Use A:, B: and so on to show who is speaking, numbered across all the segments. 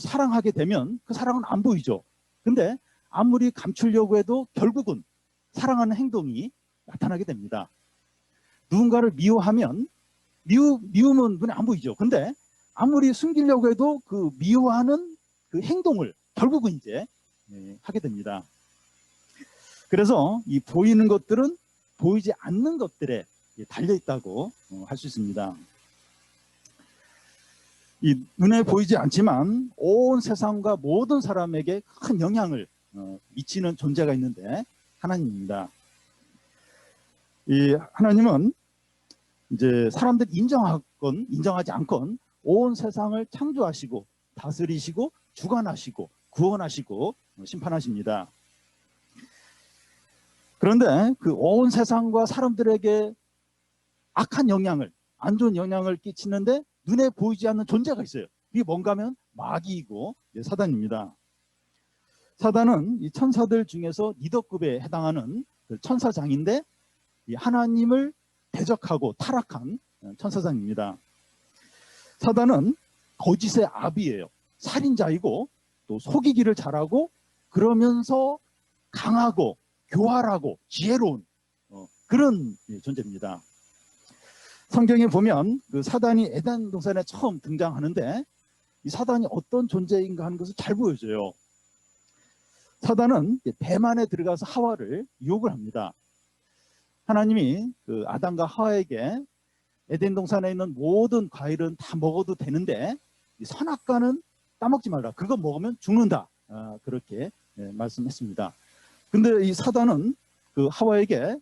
A: 사랑하게 되면 그 사랑은 안 보이죠. 근데 아무리 감추려고 해도 결국은 사랑하는 행동이 나타나게 됩니다. 누군가를 미워하면 미움은 눈에 안 보이죠. 근데 아무리 숨기려고 해도 그 미워하는 그 행동을 결국은 이제 하게 됩니다. 그래서 이 보이는 것들은 보이지 않는 것들에 달려있다고 할 수 있습니다. 이 눈에 보이지 않지만 온 세상과 모든 사람에게 큰 영향을 미치는 존재가 있는데 하나님입니다. 이 하나님은 이제 사람들이 인정하건 인정하지 않건 온 세상을 창조하시고 다스리시고 주관하시고 구원하시고 심판하십니다. 그런데 그 온 세상과 사람들에게 악한 영향을, 안 좋은 영향을 끼치는데 눈에 보이지 않는 존재가 있어요. 이게 뭔가 하면 마귀이고 사단입니다. 사단은 이 천사들 중에서 리더급에 해당하는 천사장인데 하나님을 대적하고 타락한 천사장입니다. 사단은 거짓의 아비예요. 살인자이고 또 속이기를 잘하고 그러면서 강하고 교활하고 지혜로운 그런 존재입니다. 성경에 보면 그 사단이 에덴 동산에 처음 등장하는데 이 사단이 어떤 존재인가 하는 것을 잘 보여줘요. 사단은 뱀 안에 들어가서 하와를 유혹을 합니다. 하나님이 그 아담과 하와에게 에덴 동산에 있는 모든 과일은 다 먹어도 되는데 이 선악과는 따먹지 말라. 그거 먹으면 죽는다. 그렇게 말씀했습니다. 근데 이 사단은 그 하와에게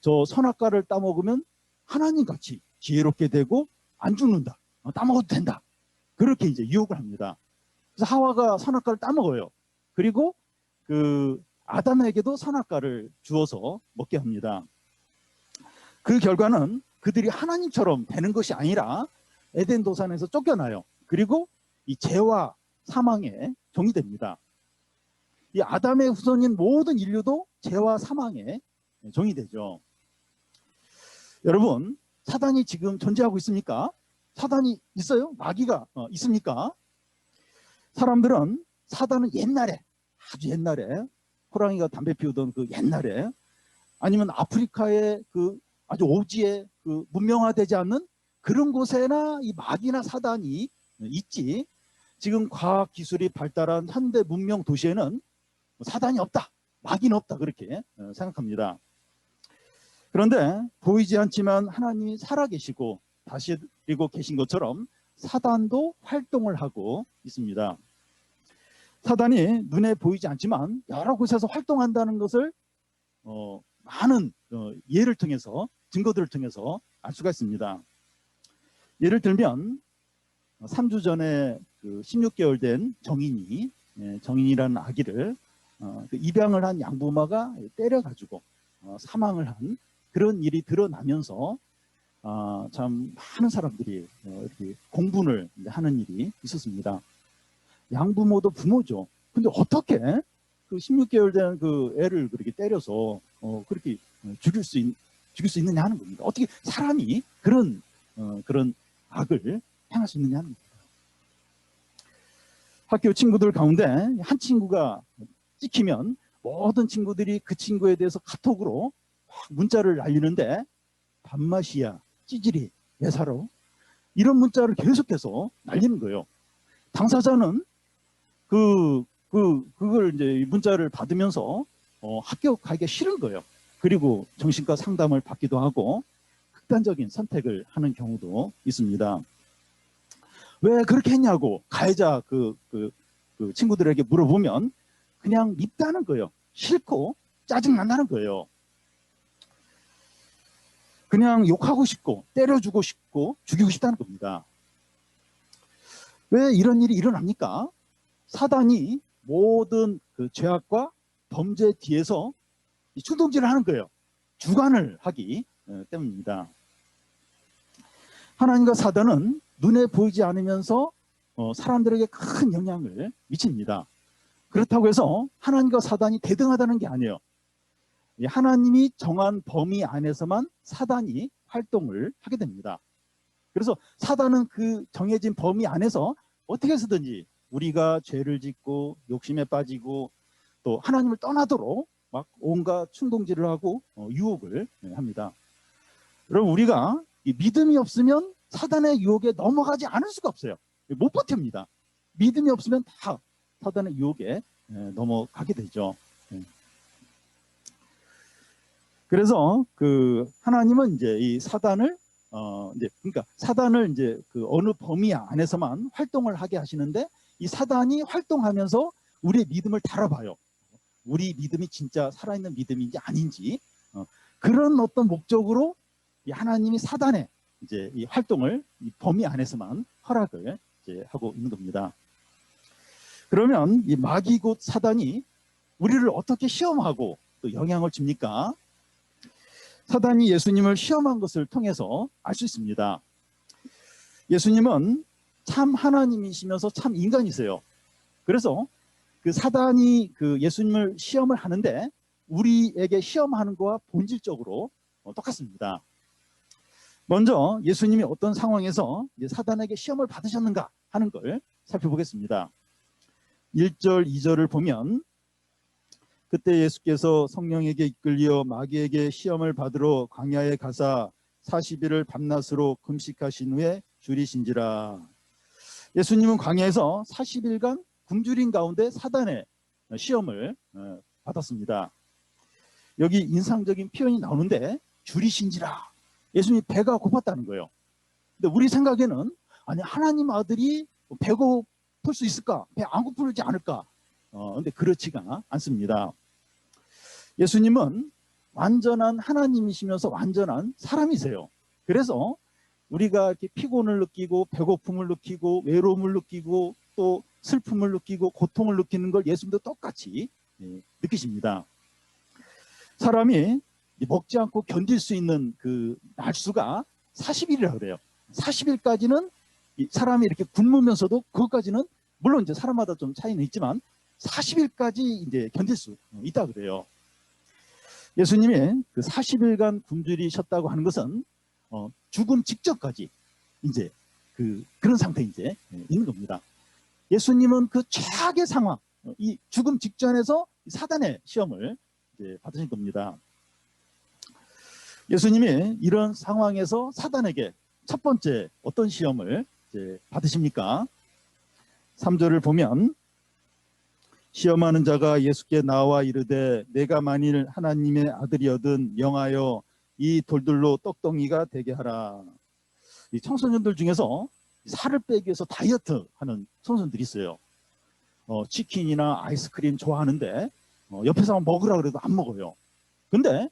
A: 저 선악과를 따먹으면 하나님같이 지혜롭게 되고 안 죽는다. 따먹어도 된다. 그렇게 이제 유혹을 합니다. 그래서 하와가 선악과를 따먹어요. 그리고 그 아담에게도 선악과를 주어서 먹게 합니다. 그 결과는 그들이 하나님처럼 되는 것이 아니라 에덴 도산에서 쫓겨나요. 그리고 이 죄와 사망의 종이 됩니다. 이 아담의 후손인 모든 인류도 죄와 사망의 종이 되죠. 여러분, 사단이 지금 존재하고 있습니까? 사단이 있어요? 마귀가 있습니까? 사람들은 사단은 옛날에, 아주 옛날에 호랑이가 담배 피우던 그 옛날에, 아니면 아프리카의 그 아주 오지에 그 문명화되지 않는 그런 곳에나 이 마귀나 사단이 있지, 지금 과학기술이 발달한 현대 문명 도시에는 사단이 없다, 마귀는 없다, 그렇게 생각합니다. 그런데 보이지 않지만 하나님이 살아계시고 다스리고 계신 것처럼 사단도 활동을 하고 있습니다. 사단이 눈에 보이지 않지만 여러 곳에서 활동한다는 것을 많은 예를 통해서, 증거들을 통해서 알 수가 있습니다. 예를 들면 3주 전에 그 16개월 된 정인이라는 아기를 그 입양을 한 양부모가 때려가지고 사망을 한 그런 일이 드러나면서 참 많은 사람들이 이렇게 공분을 하는 일이 있었습니다. 양부모도 부모죠. 근데 어떻게 그 16개월 된 그 애를 그렇게 때려서 그렇게 죽일 수 있느냐 하는 겁니다. 어떻게 사람이 그런 악을 행할 수 있느냐 하는 겁니다. 학교 친구들 가운데 한 친구가 찍히면 모든 친구들이 그 친구에 대해서 카톡으로 문자를 날리는데, 밥맛이야, 찌질이, 왜 살아? 이런 문자를 계속해서 날리는 거예요. 당사자는 그걸 이제 문자를 받으면서 학교 가기가 싫은 거예요. 그리고 정신과 상담을 받기도 하고 극단적인 선택을 하는 경우도 있습니다. 왜 그렇게 했냐고 가해자 그 친구들에게 물어보면 그냥 밉다는 거예요. 싫고 짜증난다는 거예요. 그냥 욕하고 싶고 때려주고 싶고 죽이고 싶다는 겁니다. 왜 이런 일이 일어납니까? 사단이 모든 그 죄악과 범죄 뒤에서 충동질을 하는 거예요. 주관을 하기 때문입니다. 하나님과 사단은 눈에 보이지 않으면서 사람들에게 큰 영향을 미칩니다. 그렇다고 해서 하나님과 사단이 대등하다는 게 아니에요. 하나님이 정한 범위 안에서만 사단이 활동을 하게 됩니다. 그래서 사단은 그 정해진 범위 안에서 어떻게 해서든지 우리가 죄를 짓고 욕심에 빠지고 또 하나님을 떠나도록 막 온갖 충동질을 하고 유혹을 합니다. 여러분, 우리가 이 믿음이 없으면 사단의 유혹에 넘어가지 않을 수가 없어요. 못 버팁니다. 믿음이 없으면 다 사단의 유혹에 넘어가게 되죠. 그래서 그 하나님은 이제 이 사단을 이제 그러니까 사단을 이제 그 어느 범위 안에서만 활동을 하게 하시는데, 이 사단이 활동하면서 우리의 믿음을 달아봐요. 우리 믿음이 진짜 살아있는 믿음인지 아닌지, 그런 어떤 목적으로 이 하나님이 사단의 이제 이 활동을 이 범위 안에서만 허락을 이제 하고 있는 겁니다. 그러면 이 마귀 곧 사단이 우리를 어떻게 시험하고 또 영향을 줍니까? 사단이 예수님을 시험한 것을 통해서 알 수 있습니다. 예수님은 참 하나님이시면서 참 인간이세요. 그래서 그 사단이 그 예수님을 시험을 하는데 우리에게 시험하는 거와 본질적으로 똑같습니다. 먼저 예수님이 어떤 상황에서 사단에게 시험을 받으셨는가 하는 걸 살펴보겠습니다. 1절, 2절을 보면, 그때 예수께서 성령에게 이끌려 마귀에게 시험을 받으러 광야에 가사 40일을 밤낮으로 금식하신 후에 줄이신지라. 예수님은 광야에서 40일간 굶주린 가운데 사단의 시험을 받았습니다. 여기 인상적인 표현이 나오는데 줄이신지라. 예수님이 배가 고팠다는 거예요. 근데 우리 생각에는 아니 하나님 아들이 배고플 수 있을까? 배 안 고프지 않을까? 근데 그렇지가 않습니다. 예수님은 완전한 하나님이시면서 완전한 사람이세요. 그래서 우리가 이렇게 피곤을 느끼고 배고픔을 느끼고 외로움을 느끼고 또 슬픔을 느끼고 고통을 느끼는 걸 예수님도 똑같이 느끼십니다. 사람이 먹지 않고 견딜 수 있는 그 날수가 40일이라고 그래요. 40일까지는 사람이 이렇게 굶으면서도 그것까지는 물론 이제 사람마다 좀 차이는 있지만 40일까지 이제 견딜 수 있다고 그래요. 예수님이 그 40일간 굶주리셨다고 하는 것은 죽음 직전까지 이제 그런 상태에 이제 있는 겁니다. 예수님은 그 최악의 상황, 이 죽음 직전에서 사단의 시험을 이제 받으신 겁니다. 예수님이 이런 상황에서 사단에게 첫 번째 어떤 시험을 이제 받으십니까? 3절을 보면, 시험하는 자가 예수께 나와 이르되 내가 만일 하나님의 아들이거든 명하여 이 돌들로 떡덩이가 되게 하라. 이 청소년들 중에서 살을 빼기 위해서 다이어트 하는 청소년들이 있어요. 치킨이나 아이스크림 좋아하는데 옆에서 먹으라 그래도 안 먹어요. 근데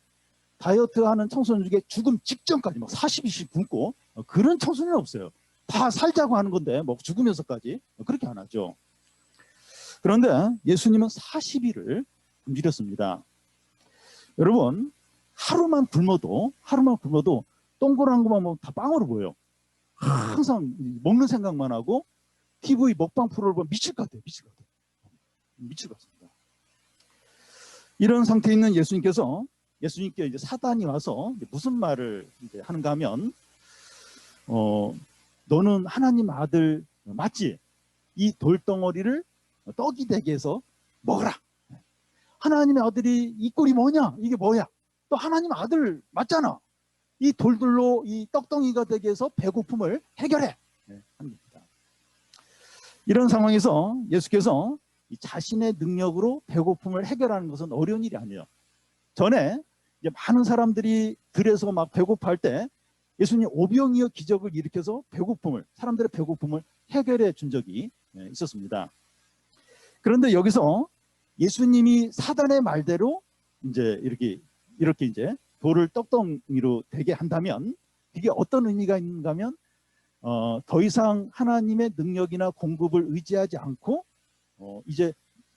A: 다이어트 하는 청소년 중에 죽음 직전까지 막 40일씩 굶고 그런 청소년은 없어요. 다 살자고 하는 건데 뭐 죽으면서까지 그렇게 안 하죠. 그런데 예수님은 40일을 굶주렸습니다. 여러분, 하루만 굶어도 동그란 것만 먹으면 다 빵으로 보여요. 항상 먹는 생각만 하고 TV 먹방 프로를 보면 미칠 것 같아요. 미칠 것 같습니다. 이런 상태에 있는 예수님께 이제 사단이 와서 무슨 말을 이제 하는가 하면, 너는 하나님 아들 맞지? 이 돌덩어리를 떡이 되게 해서 먹어라. 하나님의 아들이 이 꼴이 뭐냐? 이게 뭐야? 또 하나님 아들 맞잖아. 이 돌들로 이 떡덩이가 되게 해서 배고픔을 해결해. 하는 겁니다. 이런 상황에서 예수께서 이 자신의 능력으로 배고픔을 해결하는 것은 어려운 일이 아니에요. 전에 이제 많은 사람들이 들에서 막 배고파할 때 예수님 오병이어 기적을 일으켜서 사람들의 배고픔을 해결해 준 적이 있었습니다. 그런데 여기서 예수님이 사단의 말대로 이제 이렇게 이제 돌을 떡덩이로 되게 한다면 이게 어떤 의미가 있는가 하면 더 이상 하나님의 능력이나 공급을 의지하지 않고 이제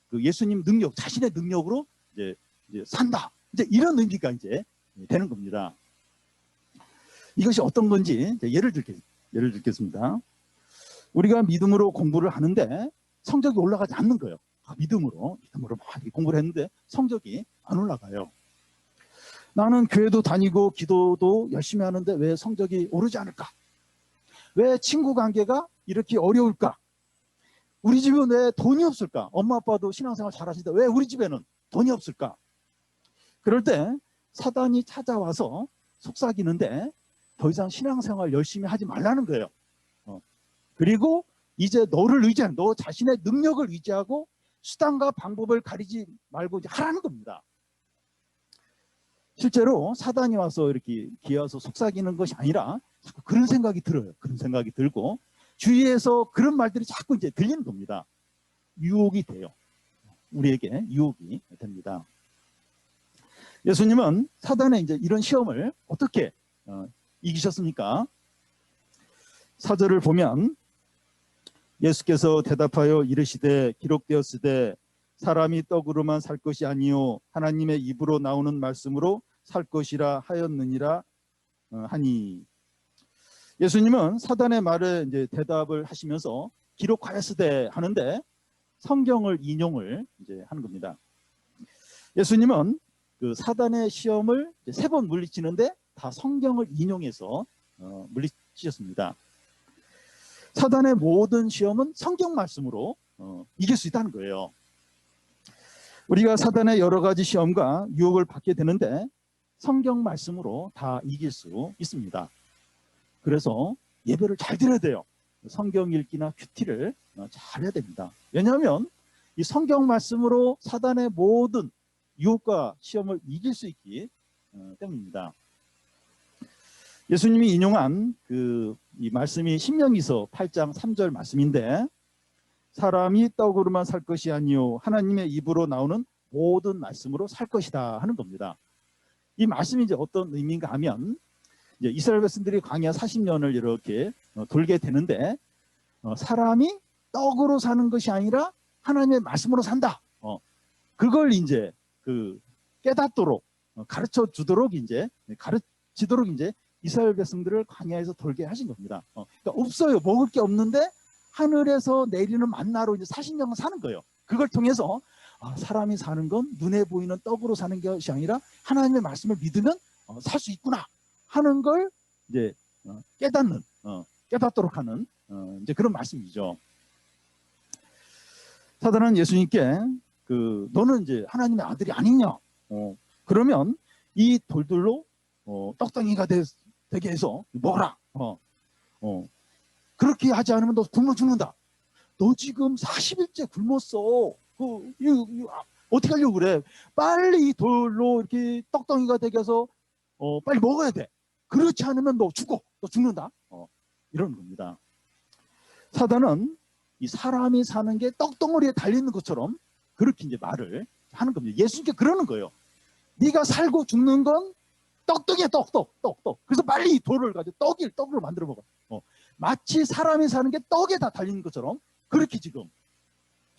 A: 그 예수님 능력, 자신의 능력으로 이제 산다. 이제 이런 의미가 이제 되는 겁니다. 이것이 어떤 건지 예를 들겠습니다. 우리가 믿음으로 공부를 하는데 성적이 올라가지 않는 거예요. 믿음으로 막 공부를 했는데 성적이 안 올라가요. 나는 교회도 다니고 기도도 열심히 하는데 왜 성적이 오르지 않을까? 왜 친구 관계가 이렇게 어려울까? 우리 집은 왜 돈이 없을까? 엄마 아빠도 신앙생활 잘하시는데 왜 우리 집에는 돈이 없을까? 그럴 때 사단이 찾아와서 속삭이는데 더 이상 신앙생활 열심히 하지 말라는 거예요. 그리고 이제 너를 의지하는, 너 자신의 능력을 의지하고 수단과 방법을 가리지 말고 이제 하라는 겁니다. 실제로 사단이 와서 이렇게 기어서 속삭이는 것이 아니라 자꾸 그런 생각이 들어요. 그런 생각이 들고 주위에서 그런 말들이 자꾸 이제 들리는 겁니다. 유혹이 돼요. 우리에게 유혹이 됩니다. 예수님은 사단의 이제 이런 시험을 어떻게 이기셨습니까? 4절을 보면 예수께서 대답하여 이르시되 기록되었으되 사람이 떡으로만 살 것이 아니요 하나님의 입으로 나오는 말씀으로 살 것이라 하였느니라 하니. 예수님은 사단의 말에 이제 대답을 하시면서 기록하였으되 하는데 성경을 인용을 이제 하는 겁니다. 예수님은 그 사단의 시험을 3번 물리치는데 다 성경을 인용해서 물리치셨습니다. 사단의 모든 시험은 성경 말씀으로 이길 수 있다는 거예요. 우리가 사단의 여러 가지 시험과 유혹을 받게 되는데 성경 말씀으로 다 이길 수 있습니다. 그래서 예배를 잘 드려야 돼요. 성경 읽기나 큐티를 잘 해야 됩니다. 왜냐하면 이 성경 말씀으로 사단의 모든 유혹과 시험을 이길 수 있기 때문입니다. 예수님이 인용한 이 말씀이 신명기서 8장 3절 말씀인데 사람이 떡으로만 살 것이 아니요 하나님의 입으로 나오는 모든 말씀으로 살 것이다 하는 겁니다. 이 말씀이 이제 어떤 의미인가 하면 이제 이스라엘 백성들이 광야 40년을 이렇게 돌게 되는데 사람이 떡으로 사는 것이 아니라 하나님의 말씀으로 산다. 그걸 이제 깨닫도록 가르쳐 주도록 이제 가르치도록 이제 이스라엘 백성들을 광야에서 돌게 하신 겁니다. 그러니까 없어요. 먹을 게 없는데 하늘에서 내리는 만나로 이제 40년을 사는 거예요. 그걸 통해서 사람이 사는 건 눈에 보이는 떡으로 사는 것이 아니라 하나님의 말씀을 믿으면 살 수 있구나 하는 걸 이제 깨닫도록 하는 이제 그런 말씀이죠. 사단은 예수님께 너는 이제 하나님의 아들이 아니냐? 그러면 이 돌들로 떡덩이가 되게 해서 먹어라. 그렇게 하지 않으면 너 굶어 죽는다. 너 지금 40일째 굶었어. 어떻게 하려고 그래? 빨리 이 돌로 이렇게 떡덩이가 되게 해서 빨리 먹어야 돼. 그렇지 않으면 너 죽어. 너 죽는다. 이런 겁니다. 사단은 이 사람이 사는 게 떡덩어리에 달리는 것처럼 그렇게 이제 말을 하는 겁니다. 예수님께 그러는 거예요. 네가 살고 죽는 건 떡떡이야. 떡. 그래서 빨리 이 돌을 가지고 떡을 만들어 먹어. 마치 사람이 사는 게 떡에 다 달리는 것처럼 그렇게 지금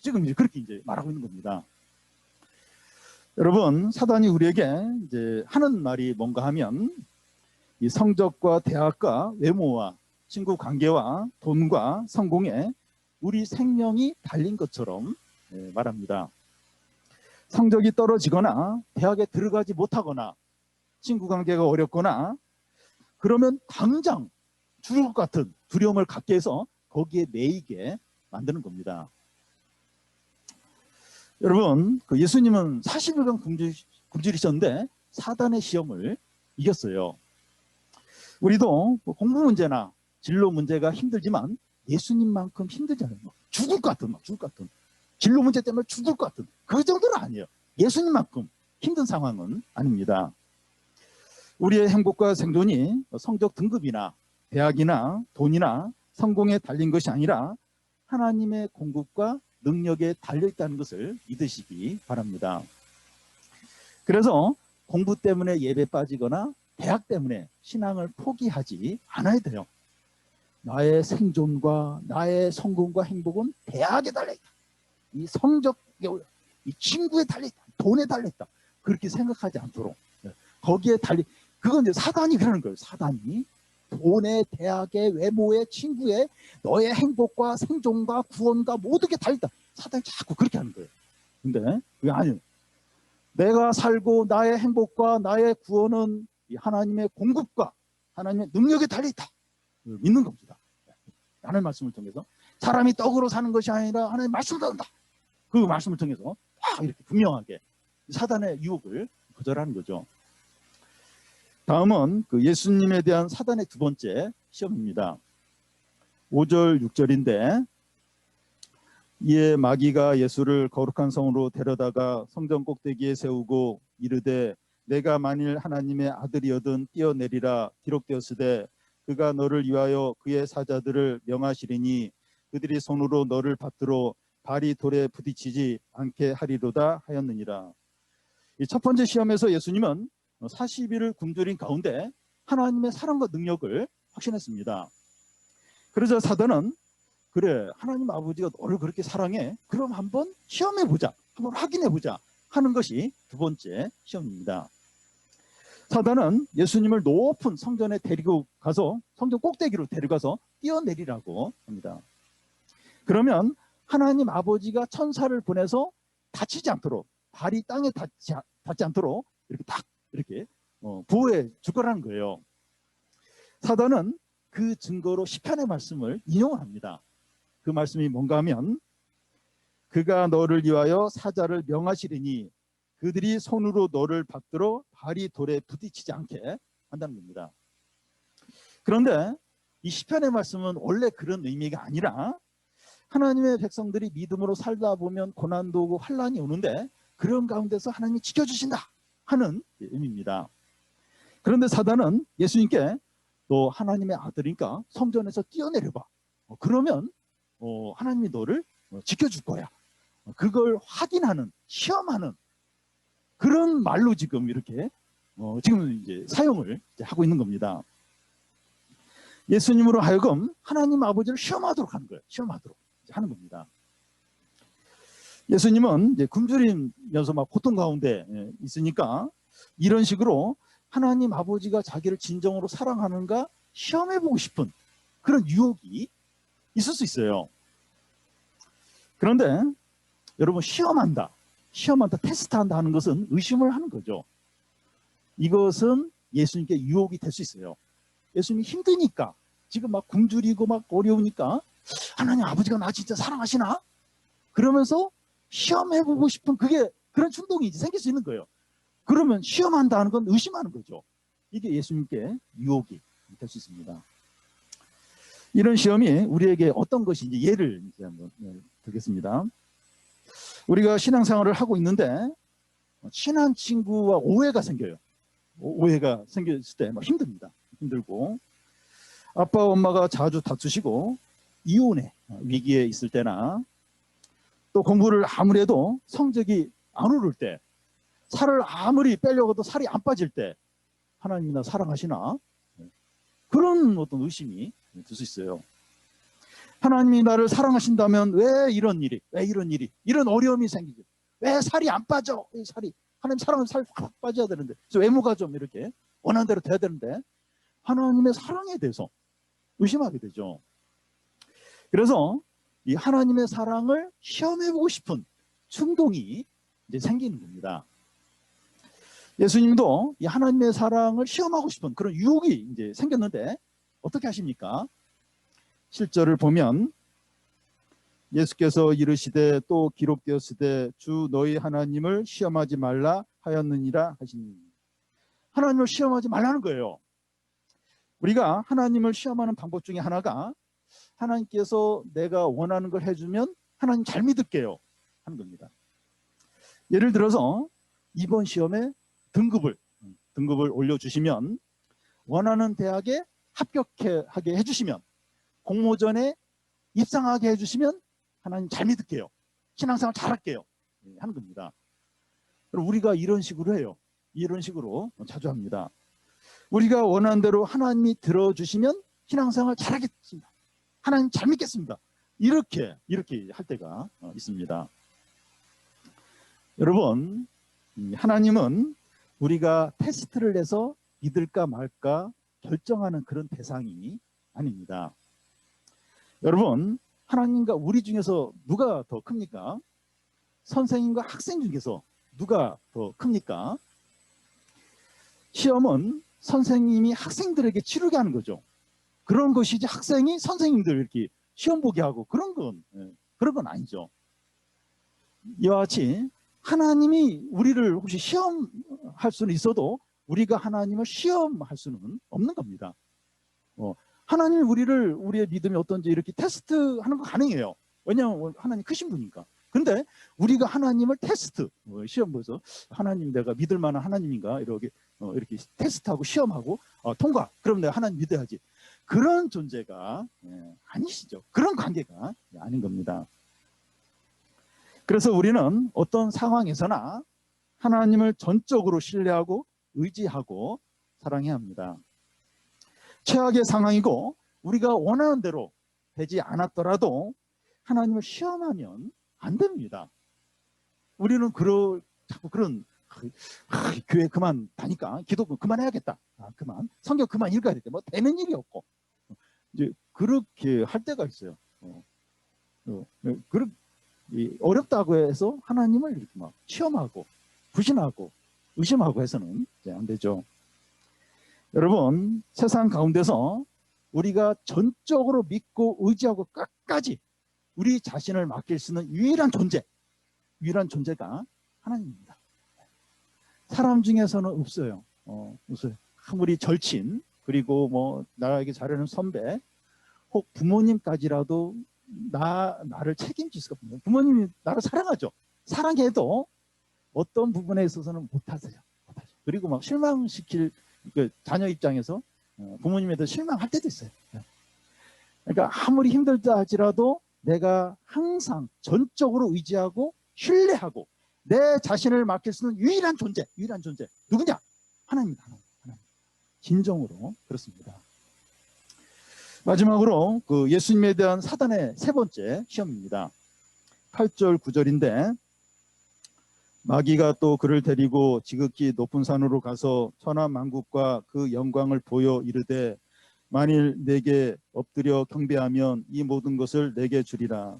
A: 이제 그렇게 이제 말하고 있는 겁니다. 여러분, 사단이 우리에게 이제 하는 말이 뭔가 하면 이 성적과 대학과 외모와 친구 관계와 돈과 성공에 우리 생명이 달린 것처럼 말합니다. 성적이 떨어지거나 대학에 들어가지 못하거나 친구 관계가 어렵거나 그러면 당장 죽을 것 같은 두려움을 갖게 해서 거기에 매이게 만드는 겁니다. 여러분, 예수님은 40일간 굶주리셨는데 사단의 시험을 이겼어요. 우리도 공부 문제나 진로 문제가 힘들지만 예수님만큼 힘들잖아요. 죽을 것 같은 진로 문제 때문에 죽을 것 같은 그 정도는 아니에요. 예수님만큼 힘든 상황은 아닙니다. 우리의 행복과 생존이 성적 등급이나 대학이나 돈이나 성공에 달린 것이 아니라 하나님의 공급과 능력에 달려있다는 것을 믿으시기 바랍니다. 그래서 공부 때문에 예배 빠지거나 대학 때문에 신앙을 포기하지 않아야 돼요. 나의 생존과 나의 성공과 행복은 대학에 달려있다. 이 성적에, 이 친구에 달려있다. 돈에 달려있다. 그렇게 생각하지 않도록 거기에 그건 이제 사단이 그러는 거예요. 사단이 돈에, 대학에, 외모에, 친구에 너의 행복과 생존과 구원과 모든 게 달려있다. 사단이 자꾸 그렇게 하는 거예요. 근데 그게 아니에요. 내가 살고 나의 행복과 나의 구원은 하나님의 공급과 하나님의 능력에 달려있다. 믿는 겁니다. 라는 말씀을 통해서 사람이 떡으로 사는 것이 아니라 하나님 말씀으로 산다. 그 말씀을 통해서 딱 이렇게 분명하게 사단의 유혹을 거절하는 거죠. 다음은 그 예수님에 대한 사단의 두 번째 시험입니다. 5절 6절인데, 이에 마귀가 예수를 거룩한 성으로 데려다가 성전 꼭대기에 세우고 이르되 내가 만일 하나님의 아들이어든 뛰어내리라. 기록되었으되 그가 너를 위하여 그의 사자들을 명하시리니 그들이 손으로 너를 받들어 발이 돌에 부딪히지 않게 하리로다 하였느니라. 이 첫 번째 시험에서 예수님은 40일을 굶주린 가운데 하나님의 사랑과 능력을 확신했습니다. 그러자 사단은 그래, 하나님 아버지가 너를 그렇게 사랑해, 그럼 한번 시험해보자, 한번 확인해보자 하는 것이 두 번째 시험입니다. 사단은 예수님을 높은 성전에 데리고 가서 성전 꼭대기로 데려가서 뛰어내리라고 합니다. 그러면 하나님 아버지가 천사를 보내서 다치지 않도록, 발이 땅에 닿지 않도록 이렇게 딱 이렇게 보호해 줄 거라는 거예요. 사단은 그 증거로 시편의 말씀을 인용을 합니다. 그 말씀이 뭔가 하면 그가 너를 위하여 사자를 명하시리니 그들이 손으로 너를 받들어 발이 돌에 부딪히지 않게 한다는 겁니다. 그런데 이 시편의 말씀은 원래 그런 의미가 아니라 하나님의 백성들이 믿음으로 살다 보면 고난도 오고 환난이 오는데 그런 가운데서 하나님이 지켜주신다 하는 의미입니다. 그런데 사단은 예수님께 너 하나님의 아들이니까 성전에서 뛰어내려봐. 그러면 하나님이 너를 지켜줄 거야. 그걸 확인하는, 시험하는 그런 말로 지금 이렇게 지금 이제 사용을 이제 하고 있는 겁니다. 예수님으로 하여금 하나님 아버지를 시험하도록 하는 거예요. 시험하도록 하는 겁니다. 예수님은 이제 굶주리면서 막 고통 가운데 있으니까 이런 식으로 하나님 아버지가 자기를 진정으로 사랑하는가 시험해보고 싶은 그런 유혹이 있을 수 있어요. 그런데 여러분, 시험한다, 테스트한다 하는 것은 의심을 하는 거죠. 이것은 예수님께 유혹이 될 수 있어요. 예수님이 힘드니까, 지금 막 굶주리고 막 어려우니까 하나님 아버지가 나 진짜 사랑하시나? 그러면서 시험해보고 싶은 그런 충동이 이제 생길 수 있는 거예요. 그러면 시험한다 하는 건 의심하는 거죠. 이게 예수님께 유혹이 될 수 있습니다. 이런 시험이 우리에게 어떤 것인지 예를 이제 한번 들겠습니다. 우리가 신앙생활을 하고 있는데 친한 친구와 오해가 생겨요. 오해가 생겼을 때 막 힘듭니다. 힘들고 아빠 엄마가 자주 다투시고 이혼의 위기에 있을 때나 또 공부를 아무리 해도 성적이 안 오를 때, 살을 아무리 빼려고 해도 살이 안 빠질 때 하나님이 나 사랑하시나? 그런 어떤 의심이 들 수 있어요. 하나님이 나를 사랑하신다면 왜 이런 일이, 이런 어려움이 생기죠? 왜 살이 안 빠져? 하나님 사랑은 살 확 빠져야 되는데, 외모가 좀 이렇게 원하는 대로 돼야 되는데 하나님의 사랑에 대해서 의심하게 되죠. 그래서 이 하나님의 사랑을 시험해보고 싶은 충동이 이제 생기는 겁니다. 예수님도 이 하나님의 사랑을 시험하고 싶은 그런 유혹이 이제 생겼는데 어떻게 하십니까? 7절을 보면 예수께서 이르시되 또 기록되었으되 주 너희 하나님을 시험하지 말라 하였느니라 하시니, 하나님을 시험하지 말라는 거예요. 우리가 하나님을 시험하는 방법 중에 하나가 하나님께서 내가 원하는 걸 해주면 하나님 잘 믿을게요 하는 겁니다. 예를 들어서 이번 시험에 등급을 올려주시면, 원하는 대학에 합격하게 해주시면, 공모전에 입상하게 해주시면 하나님 잘 믿을게요, 신앙생활 잘할게요 하는 겁니다. 우리가 이런 식으로 해요. 이런 식으로 자주 합니다. 우리가 원하는 대로 하나님이 들어주시면 신앙생활 잘하겠습니다, 하나님 잘 믿겠습니다, 이렇게 할 때가 있습니다. 여러분, 하나님은 우리가 테스트를 내서 믿을까 말까 결정하는 그런 대상이 아닙니다. 여러분, 하나님과 우리 중에서 누가 더 큽니까? 선생님과 학생 중에서 누가 더 큽니까? 시험은 선생님이 학생들에게 치르게 하는 거죠. 그런 것이지 학생이 선생님들 이렇게 시험 보게 하고 그런 건 아니죠. 이와 같이 하나님이 우리를 혹시 시험할 수는 있어도 우리가 하나님을 시험할 수는 없는 겁니다. 하나님이 우리의 믿음이 어떤지 이렇게 테스트하는 거 가능해요. 왜냐하면 하나님 크신 분이니까. 근데 우리가 하나님을 테스트, 시험 보면서 하나님 내가 믿을 만한 하나님인가 이렇게 테스트하고 시험하고 통과. 그럼 내가 하나님 믿어야지. 그런 존재가 아니시죠. 그런 관계가 아닌 겁니다. 그래서 우리는 어떤 상황에서나 하나님을 전적으로 신뢰하고 의지하고 사랑해야 합니다. 최악의 상황이고 우리가 원하는 대로 되지 않았더라도 하나님을 시험하면 안 됩니다. 우리는 자꾸 그런 교회 그만 다니까 기도 그만해야겠다. 그만 성경 그만 읽어야 되겠다. 뭐 되는 일이 없고 이제 그렇게 할 때가 있어요. 어렵다고 해서 하나님을 이렇게 막 시험하고 부신하고 의심하고 해서는 안 되죠. 여러분, 세상 가운데서 우리가 전적으로 믿고 의지하고 끝까지 우리 자신을 맡길 수 있는 유일한 존재가 하나님입니다. 사람 중에서는 없어요. 없어요. 아무리 절친, 그리고 뭐 나에게 잘하는 선배, 혹 부모님까지라도 나를 책임질 수가 없어요. 부모님이 나를 사랑하죠. 사랑해도 어떤 부분에 있어서는 못하세요. 그리고 막 실망시킬 자녀 입장에서 부모님에 대해 실망할 때도 있어요. 그러니까 아무리 힘들다 할지라도 내가 항상 전적으로 의지하고 신뢰하고 내 자신을 맡길 수 있는 유일한 존재 누구냐? 하나님입니다. 하나님. 진정으로 그렇습니다. 마지막으로 예수님에 대한 사단의 세 번째 시험입니다. 8절 9절인데 마귀가 또 그를 데리고 지극히 높은 산으로 가서 천하만국과 그 영광을 보여 이르되 만일 내게 엎드려 경배하면 이 모든 것을 내게 주리라.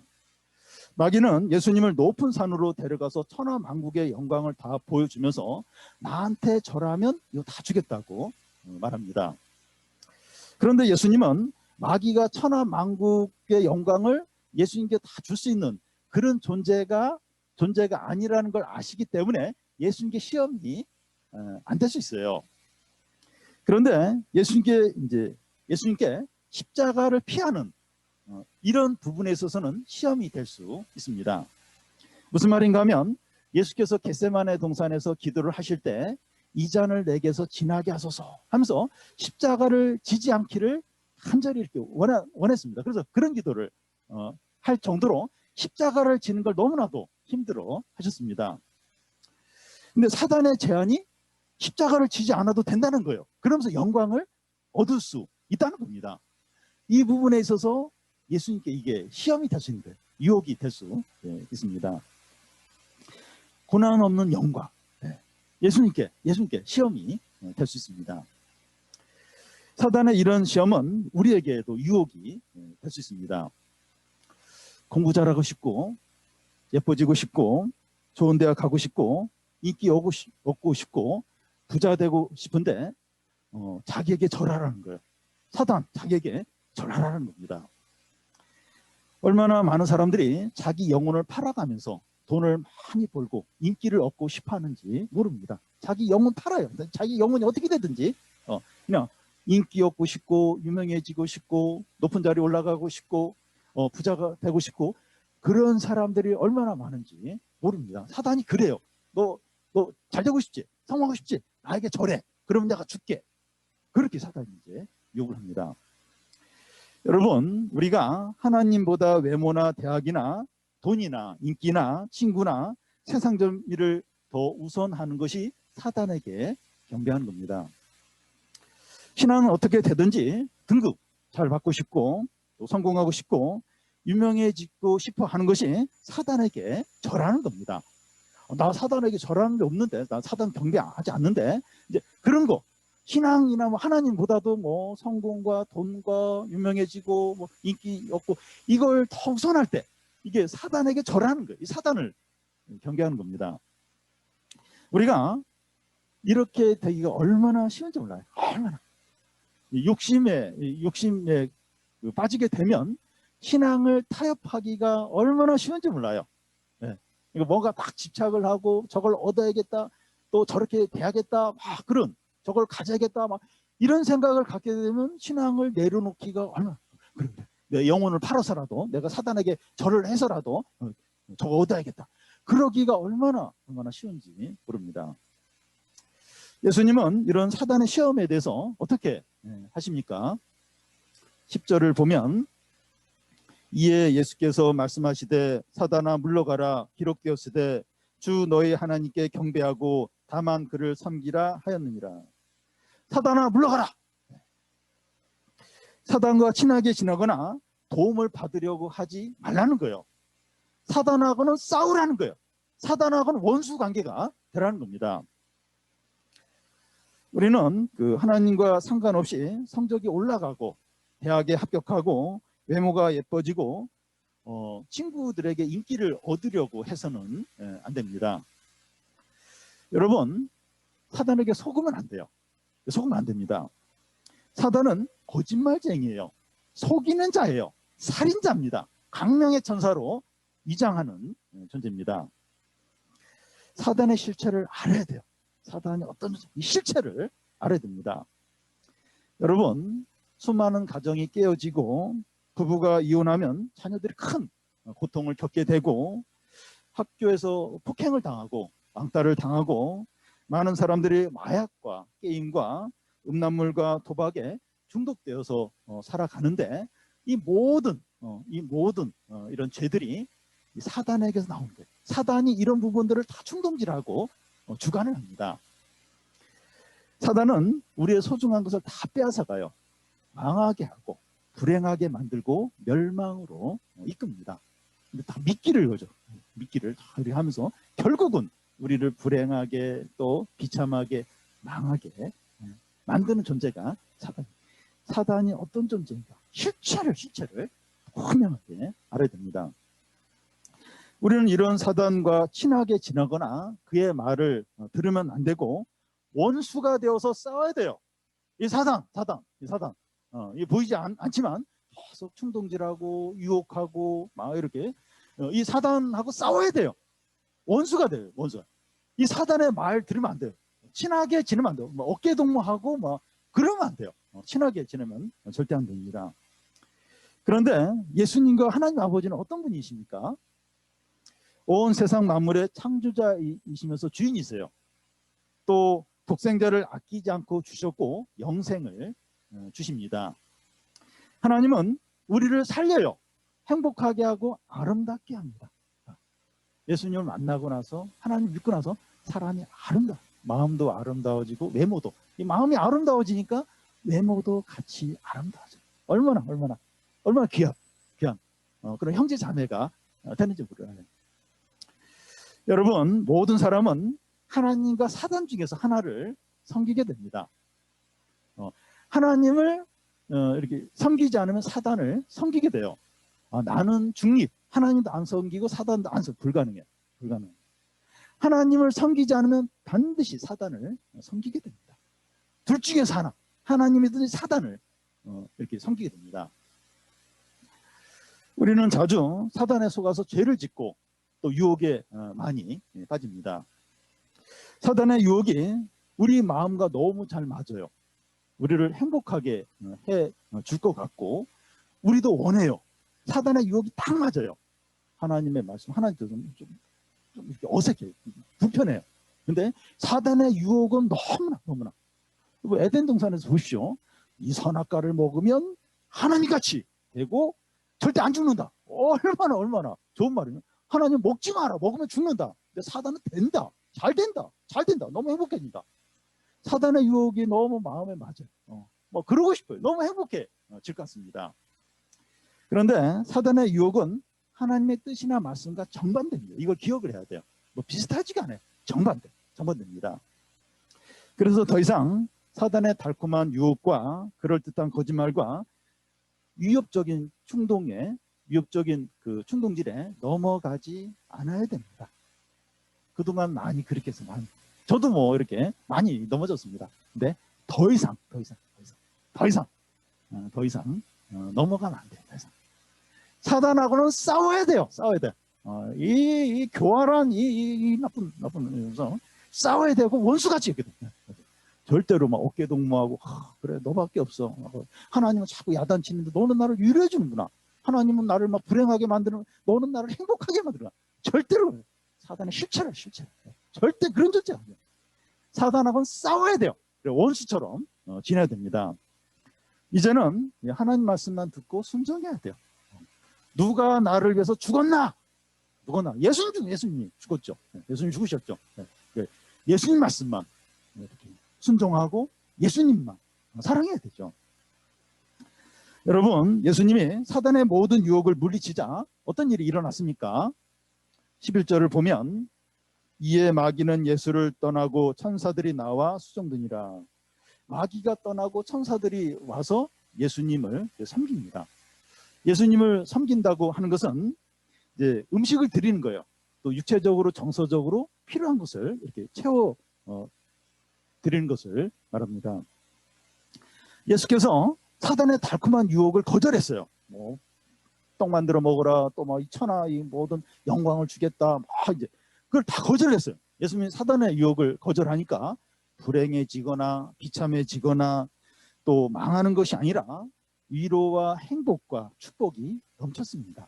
A: 마귀는 예수님을 높은 산으로 데려가서 천하만국의 영광을 다 보여주면서 나한테 절하면 이거 다 주겠다고 말합니다. 그런데 예수님은 마귀가 천하만국의 영광을 예수님께 다 줄 수 있는 그런 존재가 아니라는 걸 아시기 때문에 예수님께 시험이 안 될 수 있어요. 그런데 예수님께 십자가를 피하는 이런 부분에 있어서는 시험이 될 수 있습니다. 무슨 말인가 하면 예수께서 겟세마네 동산에서 기도를 하실 때 이 잔을 내게서 지나게 하소서 하면서 십자가를 지지 않기를 간절히 이렇게 원했습니다. 그래서 그런 기도를 할 정도로 십자가를 지는 걸 너무나도 힘들어 하셨습니다. 근데 사단의 제안이 십자가를 지지 않아도 된다는 거예요. 그러면서 영광을 얻을 수 있다는 겁니다. 이 부분에 있어서 예수님께 이게 시험이 될 수 있는 거예요. 유혹이 될 수 있습니다. 고난 없는 영광, 예수님께 시험이 될 수 있습니다. 사단의 이런 시험은 우리에게도 유혹이 될 수 있습니다. 공부 잘하고 싶고 예뻐지고 싶고 좋은 대학 가고 싶고 인기 얻고 싶고 부자 되고 싶은데 자기에게 절하라는 거예요. 사단 자기에게 절하라는 겁니다. 얼마나 많은 사람들이 자기 영혼을 팔아가면서 돈을 많이 벌고 인기를 얻고 싶어 하는지 모릅니다. 자기 영혼 팔아요. 자기 영혼이 어떻게 되든지 그냥 인기 얻고 싶고 유명해지고 싶고 높은 자리에 올라가고 싶고 부자가 되고 싶고 그런 사람들이 얼마나 많은지 모릅니다. 사단이 그래요. 너 잘 되고 싶지? 성공하고 싶지? 나에게 절해. 그러면 내가 줄게. 그렇게 사단이 이제 욕을 합니다. 여러분, 우리가 하나님보다 외모나 대학이나 돈이나 인기나 친구나 세상적 일을 더 우선하는 것이 사단에게 경배하는 겁니다. 신앙은 어떻게 되든지 등급 잘 받고 싶고 또 성공하고 싶고 유명해지고 싶어 하는 것이 사단에게 절하는 겁니다. 나 사단에게 절하는 게 없는데, 나 사단 경배하지 않는데, 이제 그런 거 신앙이나 뭐 하나님보다도 뭐 성공과 돈과 유명해지고 뭐 인기 얻고 이걸 더 우선할 때 이게 사단에게 절하는 거예요. 이 사단을 경계하는 겁니다. 우리가 이렇게 되기가 얼마나 쉬운지 몰라요. 얼마나 욕심에 빠지게 되면 신앙을 타협하기가 얼마나 쉬운지 몰라요. 네. 이거 뭔가 딱 집착을 하고 저걸 얻어야겠다, 또 저렇게 돼야겠다, 막 그런, 저걸 가져야겠다, 막 이런 생각을 갖게 되면 신앙을 내려놓기가 얼마나, 그래, 내 영혼을 팔아서라도, 내가 사단에게 절을 해서라도 저거 얻어야겠다, 그러기가 얼마나 쉬운지 모릅니다. 예수님은 이런 사단의 시험에 대해서 어떻게 하십니까? 10절을 보면, 이에 예수께서 말씀하시되 사단아 물러가라, 기록되었으되 주 너희 하나님께 경배하고 다만 그를 섬기라 하였느니라. 사단아 물러가라. 사단과 친하게 지내거나 도움을 받으려고 하지 말라는 거예요. 사단하고는 싸우라는 거예요. 사단하고는 원수 관계가 되라는 겁니다. 우리는 그 하나님과 상관없이 성적이 올라가고 대학에 합격하고 외모가 예뻐지고 친구들에게 인기를 얻으려고 해서는 안 됩니다. 여러분, 사단에게 속으면 안 돼요. 속으면 안 됩니다. 사단은 거짓말쟁이에요. 속이는 자예요. 살인자입니다. 강명의 천사로 위장하는 존재입니다. 사단의 실체를 알아야 돼요. 사단이 어떤 이 실체를 알아야 됩니다. 여러분, 수많은 가정이 깨어지고 부부가 이혼하면 자녀들이 큰 고통을 겪게 되고 학교에서 폭행을 당하고 왕따를 당하고 많은 사람들이 마약과 게임과 음란물과 도박에 중독되어서 살아가는데 이 모든 이런 죄들이 사단에게서 나온 거예요. 사단이 이런 부분들을 다 충동질하고 주관을 합니다. 사단은 우리의 소중한 것을 다 빼앗아가요. 망하게 하고 불행하게 만들고 멸망으로 이끕니다. 근데 다 미끼를 거죠. 미끼를 다 이렇게 하면서 결국은 우리를 불행하게 또 비참하게 망하게 만드는 존재가 사단. 사단이 어떤 존재인가? 실체를 분명하게 알아야 됩니다. 우리는 이런 사단과 친하게 지나거나 그의 말을 들으면 안 되고 원수가 되어서 싸워야 돼요. 이 사단. 이 보이지 않지만 계속 충동질하고 유혹하고 막 이렇게 이 사단하고 싸워야 돼요. 원수가 돼요. 원수가. 이 사단의 말 들으면 안 돼요. 친하게 지내면 안 돼요. 뭐 어깨 동무하고 막 그러면 안 돼요. 친하게 지내면 절대 안 됩니다. 그런데 예수님과 하나님 아버지는 어떤 분이십니까? 온 세상 만물의 창조자이시면서 주인이세요. 또 독생자를 아끼지 않고 주셨고 영생을 주십니다. 하나님은 우리를 살려요. 행복하게 하고 아름답게 합니다. 예수님을 만나고 나서 하나님 믿고 나서 사람이 아름다워. 마음도 아름다워지고 외모도. 이 마음이 아름다워지니까 외모도 같이 아름다워져요. 얼마나 귀한 그런 형제 자매가 되는지 모르겠어요. 여러분, 모든 사람은 하나님과 사단 중에서 하나를 섬기게 됩니다. 하나님을 이렇게 섬기지 않으면 사단을 섬기게 돼요. 나는 중립, 하나님도 안 섬기고 사단도 안 섬기고 불가능해요. 하나님을 섬기지 않으면 반드시 사단을 섬기게 됩니다. 둘 중에서 하나, 하나님이든지 사단을 이렇게 섬기게 됩니다. 우리는 자주 사단에 속아서 죄를 짓고 또 유혹에 많이 빠집니다. 사단의 유혹이 우리 마음과 너무 잘 맞아요. 우리를 행복하게 해 줄 것 같고 우리도 원해요. 사단의 유혹이 딱 맞아요. 하나님의 말씀, 하나님도 좀 이렇게 어색해요. 불편해요. 근데 사단의 유혹은 너무나 에덴 동산에서 보십시오. 이 선악과를 먹으면 하나님같이 되고 절대 안 죽는다. 얼마나 좋은 말이에요. 하나님 먹지 마라. 먹으면 죽는다. 근데 사단은 된다. 잘 된다. 너무 행복해진다. 사단의 유혹이 너무 마음에 맞아요. 뭐 그러고 싶어요. 너무 행복해 질 것 같습니다. 그런데 사단의 유혹은 하나님의 뜻이나 말씀과 정반대입니다. 이걸 기억을 해야 돼요. 뭐 비슷하지가 않아요. 정반대입니다. 그래서 더 이상 사단의 달콤한 유혹과 그럴듯한 거짓말과 위협적인 그 충동질에 넘어가지 않아야 됩니다. 그동안 많이 그렇게 해서 저도 뭐 이렇게 많이 넘어졌습니다. 근데 더 이상 넘어가면 안 돼요. 더 이상. 사단하고는 싸워야 돼요. 싸워야 돼. 이 교활한 이 나쁜 녀석 싸워야 되고 원수같이 이렇게 돼. 절대로 막 어깨 동무하고 그래 너밖에 없어. 하나님은 자꾸 야단치는데 너는 나를 위로해 주는구나. 하나님은 나를 막 불행하게 만드는 너는 나를 행복하게 만들어. 절대로 사단의 실체를 절대 그런 존재야. 사단하고는 싸워야 돼요. 원수처럼 지내야 됩니다. 이제는 하나님 말씀만 듣고 순종해야 돼요. 누가 나를 위해서 죽었나? 예수님이 죽었죠. 예수님 죽으셨죠. 예수님 말씀만 이렇게 순종하고 예수님만 사랑해야 되죠. 여러분, 예수님이 사단의 모든 유혹을 물리치자 어떤 일이 일어났습니까? 11절을 보면 이에 마귀는 예수를 떠나고 천사들이 나와 수종드니라. 마귀가 떠나고 천사들이 와서 예수님을 섬깁니다. 예수님을 섬긴다고 하는 것은 이제 음식을 드리는 거예요. 또 육체적으로 정서적으로 필요한 것을 이렇게 채워 드리는 것을 말합니다. 예수께서 사단의 달콤한 유혹을 거절했어요. 뭐 떡 만들어 먹어라, 또 막 이 천하 이 모든 영광을 주겠다, 막 이제 그걸 다 거절했어요. 예수님이 사단의 유혹을 거절하니까 불행해지거나 비참해지거나 또 망하는 것이 아니라 위로와 행복과 축복이 넘쳤습니다.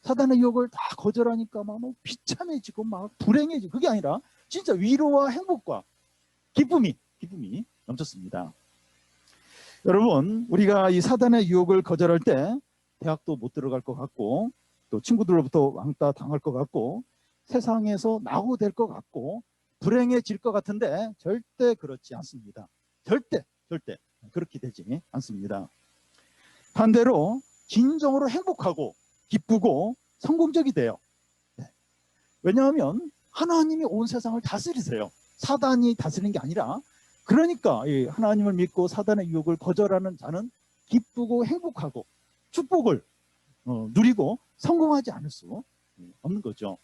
A: 사단의 유혹을 다 거절하니까 막 비참해지고 막 불행해지고 그게 아니라 진짜 위로와 행복과 기쁨이 넘쳤습니다. 여러분, 우리가 이 사단의 유혹을 거절할 때 대학도 못 들어갈 것 같고 또 친구들로부터 왕따 당할 것 같고 세상에서 낙오될 것 같고 불행해질 것 같은데 절대 그렇지 않습니다. 절대 그렇게 되지 않습니다. 반대로 진정으로 행복하고 기쁘고 성공적이 돼요. 왜냐하면 하나님이 온 세상을 다스리세요. 사단이 다스리는 게 아니라, 그러니까 하나님을 믿고 사단의 유혹을 거절하는 자는 기쁘고 행복하고 축복을 누리고 성공하지 않을 수 없는 거죠.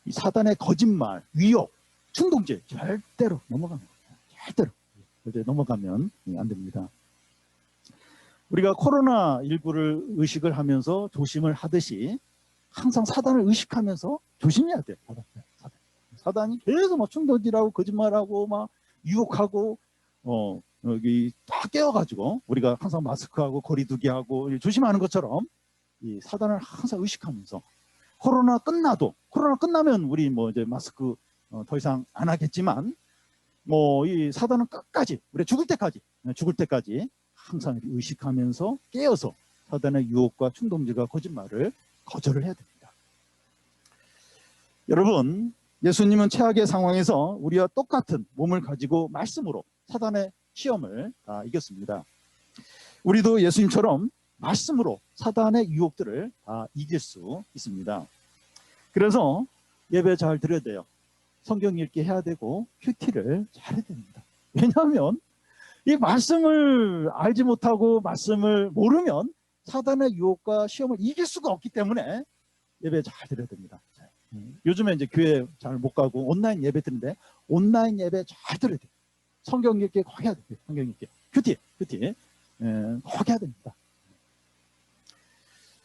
A: 이 사단의 거짓말, 위협, 충동죄 절대로 넘어가면 안 됩니다. 우리가 코로나19를 의식을 하면서 조심을 하듯이 항상 사단을 의식하면서 조심해야 돼요. 사단이 계속 막 충동질하고 거짓말하고 막 유혹하고 여기 다 깨워가지고 우리가 항상 마스크하고 거리두기하고 조심하는 것처럼 이 사단을 항상 의식하면서 코로나 끝나면 우리 뭐 이제 마스크 더 이상 안 하겠지만 뭐 이 사단은 끝까지 우리 죽을 때까지 항상 의식하면서 깨어서 사단의 유혹과 충동질과 거짓말을 거절을 해야 됩니다. 여러분, 예수님은 최악의 상황에서 우리와 똑같은 몸을 가지고 말씀으로 사단의 시험을 다 이겼습니다. 우리도 예수님처럼 말씀으로 사단의 유혹들을 다 이길 수 있습니다. 그래서 예배 잘 드려야 돼요. 성경 읽기 해야 되고 큐티를 잘 해야 됩니다. 왜냐하면 이 말씀을 알지 못하고 말씀을 모르면 사단의 유혹과 시험을 이길 수가 없기 때문에 예배 잘 드려야 됩니다. 요즘에 이제 교회 잘 못 가고 온라인 예배 드는데 온라인 예배 잘 드려야 돼요. 성경 읽기 꼭 해야 돼요. 성경 읽기 큐티 꼭 해야 됩니다.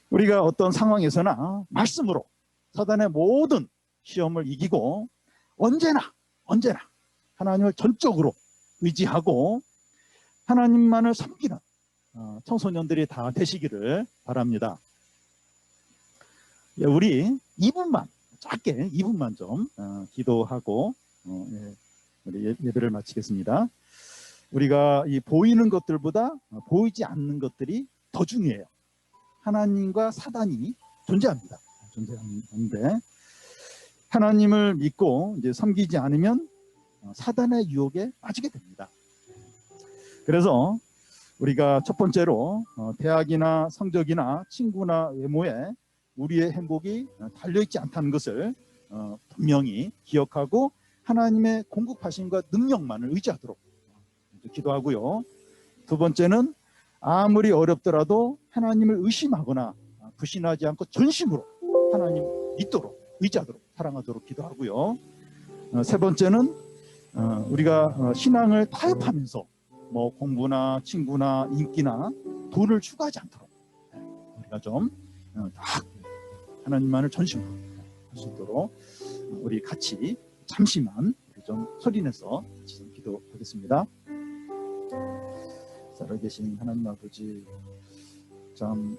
A: 우리가 어떤 상황에서나 말씀으로 사단의 모든 시험을 이기고 언제나 하나님을 전적으로 의지하고 하나님만을 섬기는 청소년들이 다 되시기를 바랍니다. 우리 2분만 짧게 2분만 좀 기도하고 우리 예배를 마치겠습니다. 우리가 이 보이는 것들보다 보이지 않는 것들이 더 중요해요. 하나님과 사단이 존재하는데 하나님을 믿고 이제 섬기지 않으면 사단의 유혹에 빠지게 됩니다. 그래서 우리가 첫 번째로 대학이나 성적이나 친구나 외모에 우리의 행복이 달려있지 않다는 것을 분명히 기억하고 하나님의 공급하심과 능력만을 의지하도록 기도하고요. 두 번째는 아무리 어렵더라도 하나님을 의심하거나 불신하지 않고 전심으로 하나님 믿도록 의지하도록 사랑하도록 기도하고요. 세 번째는 우리가 신앙을 타협하면서 뭐 공부나 친구나 인기나 돈을 추구하지 않도록 우리가 우리가 좀 하나님만을 전심으로 할 수 있도록 우리 같이 잠시만 좀 소리내서 같이 좀 기도하겠습니다. 살아계신 하나님 아버지, 참